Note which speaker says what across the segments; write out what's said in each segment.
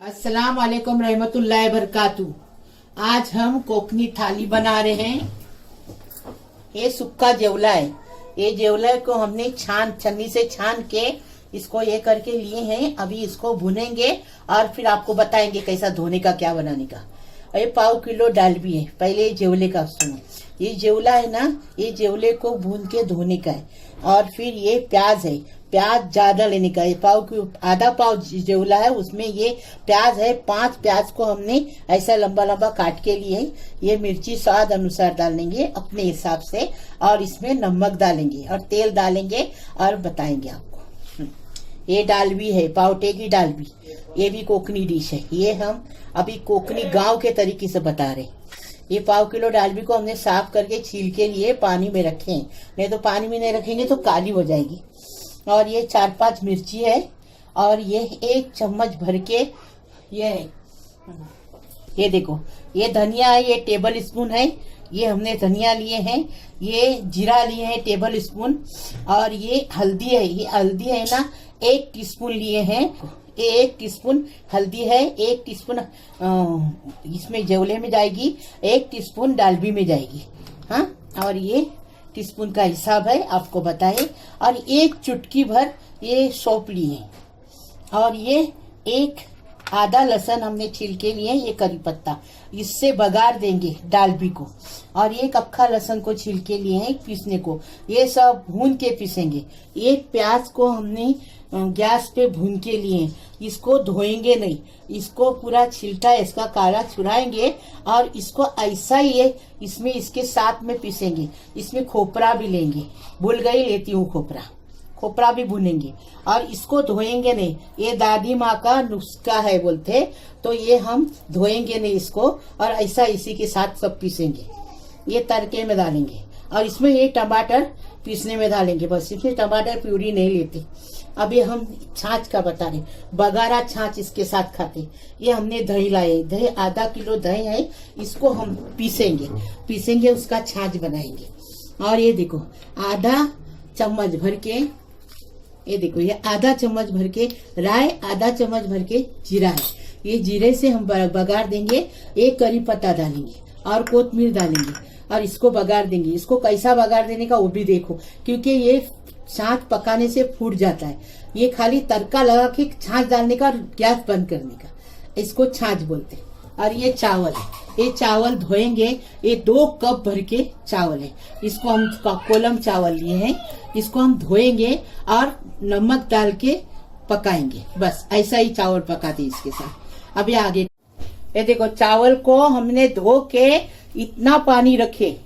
Speaker 1: अस्सलाम वालेकुम रहमतुल्लाहि बरकातू। आज हम कोकनी थाली बना रहे हैं। ये सुक्का जेवला है। ये जेवला को हमने छन्नी से छान के इसको ये करके लिए हैं। अभी इसको भुनेंगे और फिर आपको बताएंगे कैसा धोने का, क्या बनाने का। ये 1/4 किलो दाल भी है। पहले ये जेवले का सुनो, ये जेवला है ना, ये जेवले को भून के धोने का है। और फिर ये प्याज है, प्याज ज्यादा लेने का है। आधा पाव जेवला है, उसमें ये प्याज है। 5 प्याज को हमने ऐसा लंबा लंबा काट के लिए है। ये मिर्ची स्वाद अनुसार डालेंगे अपने हिसाब से, और इसमें नमक डालेंगे और तेल डालेंगे और बताएंगे आपको। ये दाल भी है, पावटे की दाल भी, ये भी कोकनी डिश है। ये हम अभी कोकनी गांव के तरीके से बता रहे हैं। ये 1/4 किलो दाल भी को हमने साफ करके छील के लिए पानी में रखे हैं, नहीं तो पानी में नहीं रखेंगे तो काली हो जाएगी। और ये 4-5 मिर्ची है, और ये 1 चम्मच भर के ये देखो, ये धनिया है, ये टेबल स्पून है। ये हमने धनिया लिए हैं। ये जीरा लिए हैं टेबल स्पून। और ये हल्दी है, ये हल्दी है ना 1 टीस्पून लिए हैं। 1 टीस्पून हल्दी है, 1 टीस्पून इसमें जेवले में जाएगी, 1 टीस्पून डालबी में जाएगी। हाँ, और ये टीस्पून का हिसाब है, आपको बताए। और 1 चुटकी भर ये सौंफ लिए हैं। और ये 1 आधा लहसुन हमने छील के लिए, ये करी पत्ता, इससे बघार देंगे डालबी को। और 1 अक्खा लहसुन को छील के लिए हैं पीसने को, ये सब भून के पीसेंगे। 1 प्याज को हमने गैस पे भून के लिए, इसको धोएंगे नहीं, इसको पूरा छिलटा इसका काला छुड़ाएंगे और इसको ऐसा ही इसमें इसके साथ में पीसेंगे। इसमें खोपरा भी लेंगे, भूल गई, लेती हूँ खोपरा भी भुनेंगे। और इसको धोएंगे नहीं, ये दादी माँ का नुस्खा है बोलते, तो ये हम धोएंगे नहीं इसको, और ऐसा इसी के साथ सब पीसेंगे। ये तड़के में डालेंगे, और इसमें ये टमाटर पीसने में डालेंगे। बस इसमें टमाटर प्यूरी नहीं लेते। अभी हम छाछ का बता रहे, बघारा छाछ इसके साथ खाते। ये हमने दही लाए, दही आधा किलो दही है, इसको हम पीसेंगे उसका छाछ बनाएंगे। और ये देखो आधा चम्मच भर के, ये देखो ये आधा चम्मच भर के राय, आधा चम्मच भर के जीरा है। ये जीरे से हम बघार देंगे। 1 करी पत्ता डालेंगे और कोतमीर डालेंगे, और इसको बघार देंगे। इसको कैसा बघार देने का वो भी देखो, क्योंकि ये छाछ पकाने से फूट जाता है। ये खाली तड़का लगा के छाछ डालने का और गैस बंद करने का, इसको छाछ बोलते हैं। और ये चावल है, ये चावल धोएंगे। ये 2 कप भर के चावल है, इसको हम कोलम चावल लिए हैं। इसको हम धोएंगे और नमक डाल के पकाएंगे। बस ऐसा ही चावल पकाते इसके साथ। अभी आगे ये देखो, चावल को हमने धो के इतना पानी रखे।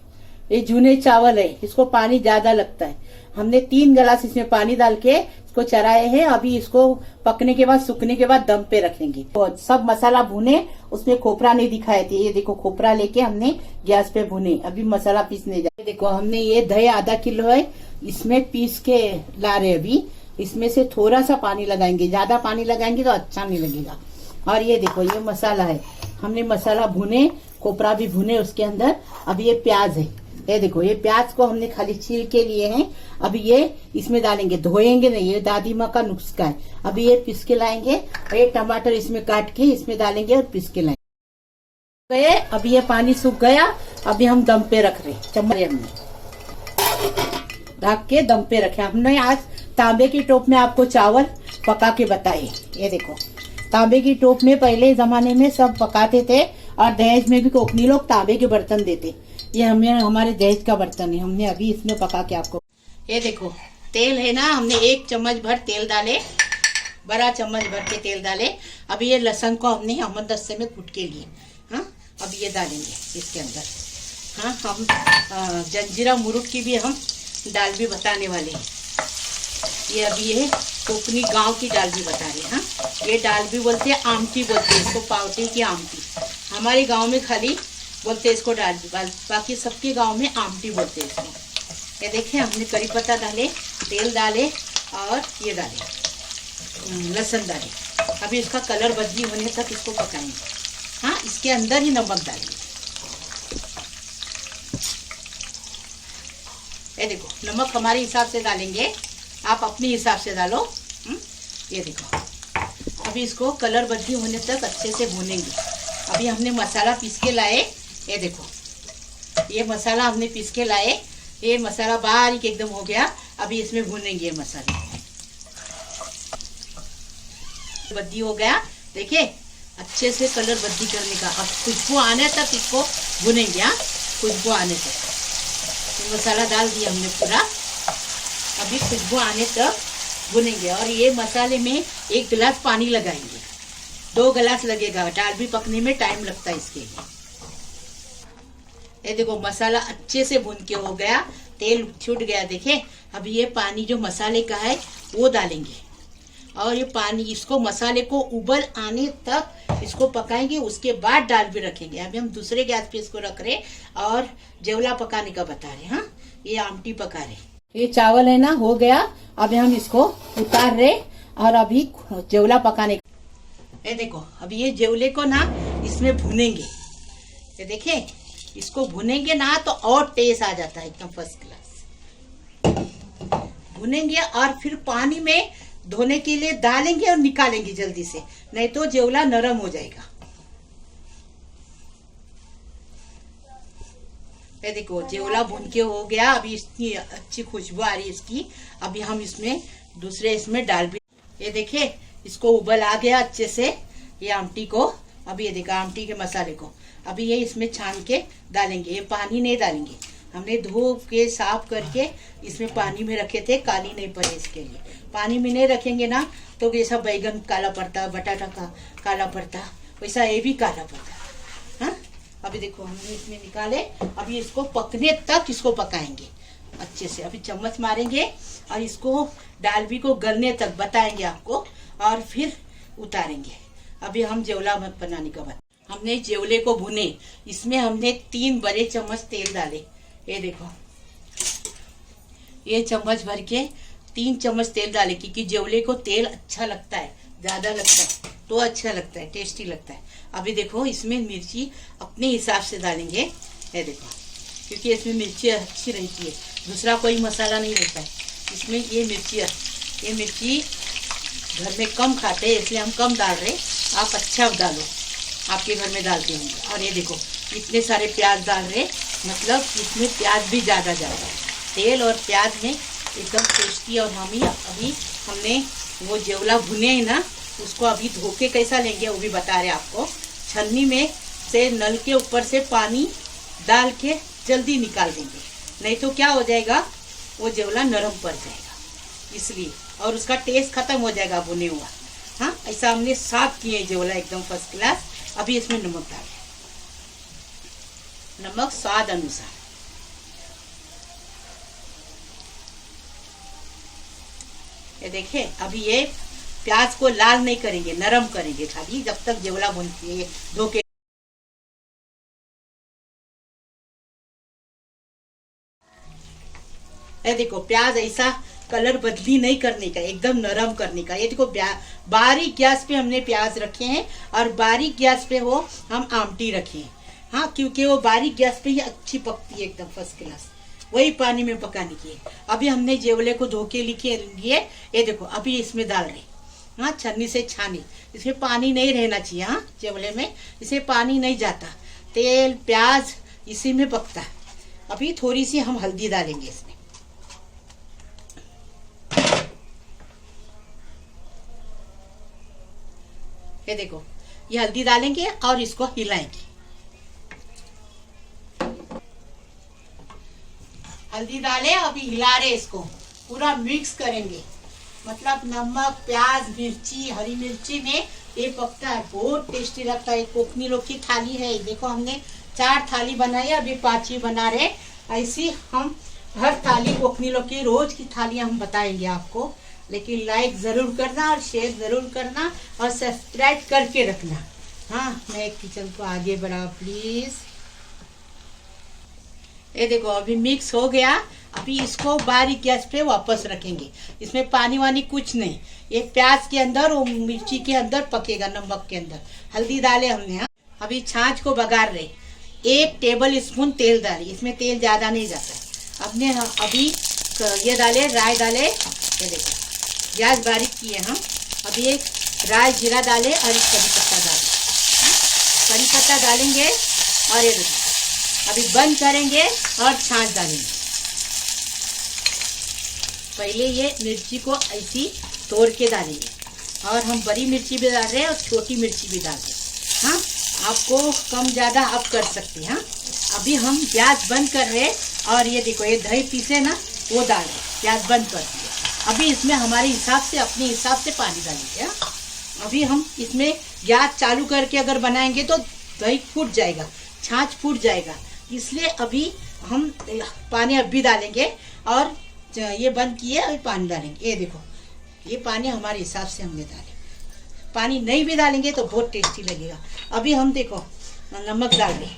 Speaker 1: ये जूने चावल है, इसको पानी ज्यादा लगता है। हमने 3 गिलास इसमें पानी डाल के इसको चराए हैं। अभी इसको पकने के बाद, सूखने के बाद दम पे रखेंगे। तो सब मसाला भुने, उसमें खोपरा नहीं दिखाए थे। ये देखो खोपरा लेके हमने गैस पे भुने। अभी मसाला पीसने जाए। देखो हमने ये दही आधा किलो है, इसमें पीस के ला रहे। अभी इसमें से थोड़ा सा पानी लगाएंगे, ज्यादा पानी लगाएंगे तो अच्छा नहीं लगेगा। और ये देखो ये मसाला है, हमने मसाला भुने, खोपरा भी भुने उसके अंदर। अभी ये प्याज है, ये देखो ये प्याज को हमने खाली छील के लिए हैं। अभी ये इसमें डालेंगे, धोएंगे नहीं, ये दादी माँ का नुस्खा है। अभी ये पीस के लाएंगे, और ये टमाटर इसमें काट के इसमें डालेंगे और पीस के लाएंगे। अभी ये पानी सूख गया। अभी हम दम पे रख रहे, चम्मच हमने ढक के दम पे रखे। हमने आज तांबे की टोप में आपको चावल पका के बताए। ये देखो तांबे की टोप में पहले जमाने में सब पकाते थे, और दहेज में भी कोकनी लोग तांबे के बर्तन देते। ये हमारे दहेज का बर्तन है, हमने अभी इसमें पका के आपको। ये देखो तेल है ना, हमने 1 चम्मच भर तेल डाले, बड़ा चम्मच भर के तेल डाले। अभी ये लहसुन को हमने हमदस्ते में कूट के लिए, हाँ अब ये डालेंगे इसके अंदर। हाँ, हम जंजीरा मुरुट की भी हम दाल भी बताने वाले हैं। ये अभी ये कोकनी गांव की दाल भी बता रहे हैं। हाँ, ये दाल भी बोलते हैं, आमटी बोलते हैं इसको, पावटे की आमटी। हमारे गांव में खाली बोलते हैं इसको दाल, बाकी सबके गांव में आमटी बोलते हैं इसको। ये देखिए हमने करी पत्ता डाले, तेल डाले, और ये डाले लहसुन डाले। अभी इसका कलर बदली होने तक इसको पकाएंगे। हाँ, इसके अंदर ही नमक डालेंगे। ये देखो नमक हमारे हिसाब से डालेंगे, आप अपने हिसाब से डालो। ये देखो अभी इसको कलर बदली होने तक अच्छे से भूनेंगे। अभी हमने मसाला पीस के लाए, ये देखो ये मसाला हमने पीस के लाए, ये मसाला बारीक एकदम हो गया। अभी इसमें भूनेंगे ये मसाले। बद्दी हो गया, देखिए अच्छे से कलर बद्दी करने का। अब खुशबू आने तक इसको भुनेंगे। खुशबू आने तक तो मसाला डाल दिया हमने पूरा। अभी खुशबू आने तक भुनेंगे। और ये मसाले में 1 गिलास पानी लगाएंगे, 2 गिलास लगेगा। दाल भी पकने में टाइम लगता है इसके लिए। ये देखो मसाला अच्छे से भुन के हो गया, तेल छूट गया। देखिए अभी ये पानी जो मसाले का है वो डालेंगे और ये पानी इसको मसाले को उबल आने तक इसको पकाएंगे। उसके बाद दाल भी रखेंगे। अभी हम दूसरे गैस पे इसको रख रहे और जेवला पकाने का बता रहे। हाँ, ये आमटी पका रहे। ये चावल है ना हो गया। अभी हम इसको उतार रहे और अभी जेवला पकाने का। ये देखो अभी ये जेवले को ना इसमें भुनेंगे। ये देखिए इसको भुनेंगे ना तो और टेस्ट आ जाता है एकदम फर्स्ट क्लास। भुनेंगे और फिर पानी में धोने के लिए डालेंगे और निकालेंगे जल्दी से, नहीं तो जेवला नरम हो जाएगा। ये देखो जेवला भुन के हो गया। अभी इतनी अच्छी खुशबू आ रही है इसकी। अभी हम इसमें दूसरे इसमें डाल भी। ये देखिए इसको उबल आ गया अच्छे से ये आमटी को। अभी ये देखा आमटी के मसाले को अभी ये इसमें छान के डालेंगे। ये पानी नहीं डालेंगे, हमने धो के साफ करके इसमें पानी में रखे थे, काली नहीं पड़े इसके लिए। पानी में नहीं रखेंगे ना तो जैसा बैगन काला पड़ता, बटाटा का काला पड़ता, वैसा ये भी काला पड़ता। हाँ, अभी देखो हमने इसमें निकाले। अभी इसको पकने तक इसको पकाएंगे अच्छे से। अभी चम्मच मारेंगे और इसको डालबी को गलने तक बताएंगे आपको और फिर उतारेंगे। अभी हम जेवला बनाने का बता। हमने जेवले को भुने, इसमें हमने 3 बड़े चम्मच तेल डाले। ये देखो ये चम्मच भर के 3 चम्मच तेल डाले, क्योंकि जेवले को तेल अच्छा लगता है, ज्यादा लगता है तो अच्छा लगता है, टेस्टी लगता है। अभी देखो इसमें मिर्ची अपने हिसाब से डालेंगे। ये देखो क्योंकि इसमें मिर्ची अच्छी रहती है, दूसरा कोई मसाला नहीं होता है इसमें। ये मिर्ची घर में कम खाते हैं इसलिए हम कम डाल रहे। आप अच्छा डालो, आपके घर में डालते होंगे। और ये देखो इतने सारे प्याज डाल रहे, मतलब इसमें प्याज भी ज्यादा जाएगा। तेल और प्याज में एकदम टेस्टी। और अभी हमने वो जेवला भुने हैं ना, उसको अभी धो के कैसा लेंगे वो भी बता रहे आपको। छन्नी में से नल के ऊपर से पानी डाल के जल्दी निकाल देंगे, नहीं तो क्या हो जाएगा वो जेवला नरम पड़ जाएगा इसलिए, और उसका टेस्ट खत्म हो जाएगा भुने हुआ। हाँ, ऐसा हमने साफ किए जेवला एकदम फर्स्ट क्लास। अभी इसमें नमक डालें, नमक स्वाद अनुसार। ये देखिए अभी ये प्याज को लाल नहीं करेंगे, नरम करेंगे खाली, जब तक जेवला भूनती है धो के। ये देखो प्याज ऐसा कलर बदली नहीं करने का, एकदम नरम करने का। ये देखो बारीक गैस पे हमने प्याज रखे हैं और बारीक गैस पे वो हम आमटी रखे हैं। हाँ, क्योंकि वो बारीक गैस पे ही अच्छी पकती है एकदम फर्स्ट क्लास, वही पानी में पकाने की है। अभी हमने जेवले को धो के लिए ये देखो अभी इसमें डाल रहे। हाँ, छन्नी से छानी, इसमें पानी नहीं रहना चाहिए। हाँ, जेवले में इसे पानी नहीं जाता, तेल प्याज इसी में पकता है। अभी थोड़ी सी हम हल्दी डालेंगे इसमें। ये देखो ये हल्दी डालेंगे और इसको हिलाएंगे। हल्दी डाले अभी हिला रहे, इसको पूरा मिक्स करेंगे। मतलब नमक प्याज मिर्ची हरी मिर्ची में ये पकता है, बहुत टेस्टी लगता है। कोकनी लोग की थाली है। देखो हमने 4 थाली बनाई, अभी 5वीं बना रहे। ऐसी हम हर थाली कोकनी लोग की रोज की थालियां हम बताएंगे आपको। लेकिन लाइक जरूर करना और शेयर जरूर करना और सब्सक्राइब करके रखना। हाँ, मैं किचन को आगे बढ़ाओ प्लीज। ये देखो अभी मिक्स हो गया। अभी इसको बारीक गैस पे वापस रखेंगे। इसमें पानी वानी कुछ नहीं, ये प्याज के अंदर और मिर्ची के अंदर पकेगा, नमक के अंदर। हल्दी डाले हमने। हाँ, अभी छाछ को बघार रहे। 1 टेबल स्पून तेल डाले, इसमें तेल ज्यादा नहीं जाता। हमने अभी ये डाले, राई डाले। ये देखो गैस बारीक किए हम। अभी एक राई जीरा डालें और करी पत्ता डालें। करी पत्ता डालेंगे और ये अभी बंद करेंगे और छाछ डालेंगे। पहले ये मिर्ची को ऐसी तोड़ के डालेंगे और हम बड़ी मिर्ची भी डाल रहे हैं और छोटी मिर्ची भी डाल रहे हैं। हाँ, आपको कम ज़्यादा आप कर सकते हैं। हाँ, अभी हम गैस बंद कर रहे हैं और ये देखो ये दही पीसे ना वो डाल रहे हैं। गैस बंद कर दिए। अभी इसमें हमारे हिसाब से अपने हिसाब से पानी डालेंगे। हाँ, अभी हम इसमें गैस चालू करके अगर बनाएंगे तो दही फूट जाएगा, छाछ फूट जाएगा, इसलिए अभी हम पानी अभी डालेंगे और ये बंद किए अभी पानी डालेंगे। ये देखो ये पानी हमारे हिसाब से हमने डाले। पानी नहीं भी डालेंगे तो बहुत टेस्टी लगेगा। अभी हम देखो नमक डाल रहे,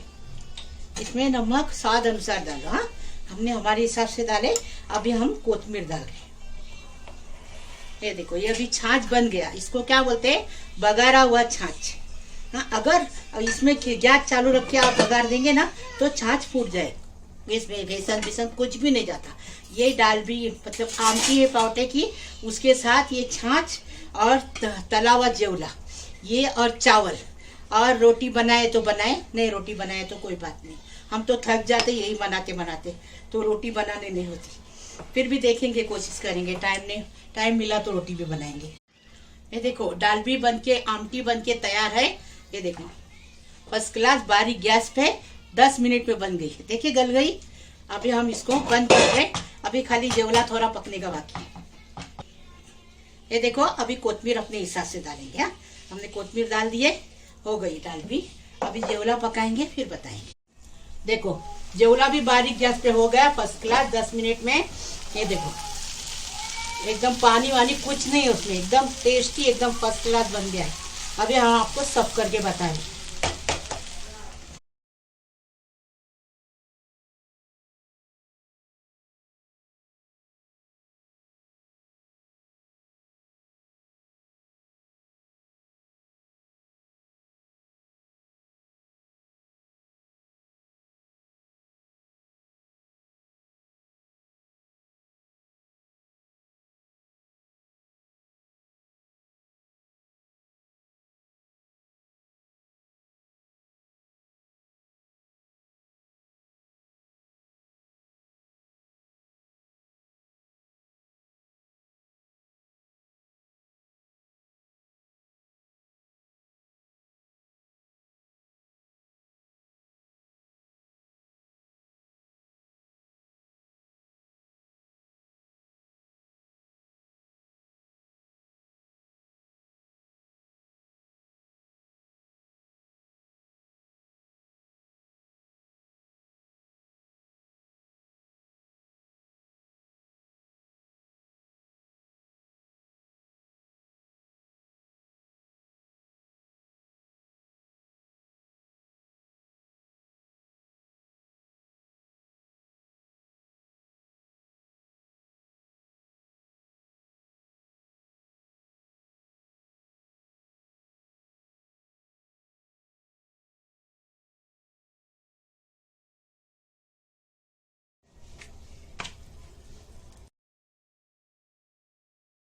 Speaker 1: इसमें नमक स्वाद अनुसार डालो। हाँ, हमने हमारे हिसाब से डाले। अभी हम कोथिमीर डाल रहे। ये देखो ये अभी छाछ बन गया। इसको क्या बोलते हैं? बघारा हुआ छाछ। हाँ, अगर इसमें गैस चालू रख के आप बघार देंगे ना तो छाछ फूट जाए। इसमें बेसन कुछ भी नहीं जाता। ये दाल भी मतलब आमटी है पावटे की, उसके साथ ये छाछ और तला हुआ जेवला ये और चावल और रोटी बनाए तो बनाए, नहीं रोटी बनाए तो कोई बात नहीं। हम तो थक जाते यही बनाते बनाते, तो रोटी बनाने नहीं होती। फिर भी देखेंगे, कोशिश करेंगे। टाइम मिला तो रोटी भी बनाएंगे। ये देखो दाल भी बन के आमटी बन के तैयार है। ये देखो फर्स्ट क्लास बारीक गैस पे 10 मिनट में बन गई है। देखिए गल गई। अभी हम इसको बंद कर रहे। अभी खाली जेवला थोड़ा पकने का बाकी है। ये देखो अभी कोथिमीर अपने हिसाब से डालेंगे। हाँ, हमने कोथिमीर डाल दिए, हो गई दाल भी। अभी जेवला पकाएंगे फिर बताएंगे। देखो जेवला भी बारीक गैस पे हो गया फर्स्ट क्लास 10 मिनट में। ये देखो एकदम पानी वानी कुछ नहीं उसमें, एकदम टेस्टी एकदम फर्स्ट क्लास बन गया है। अभी हम आपको सब करके बताएंगे।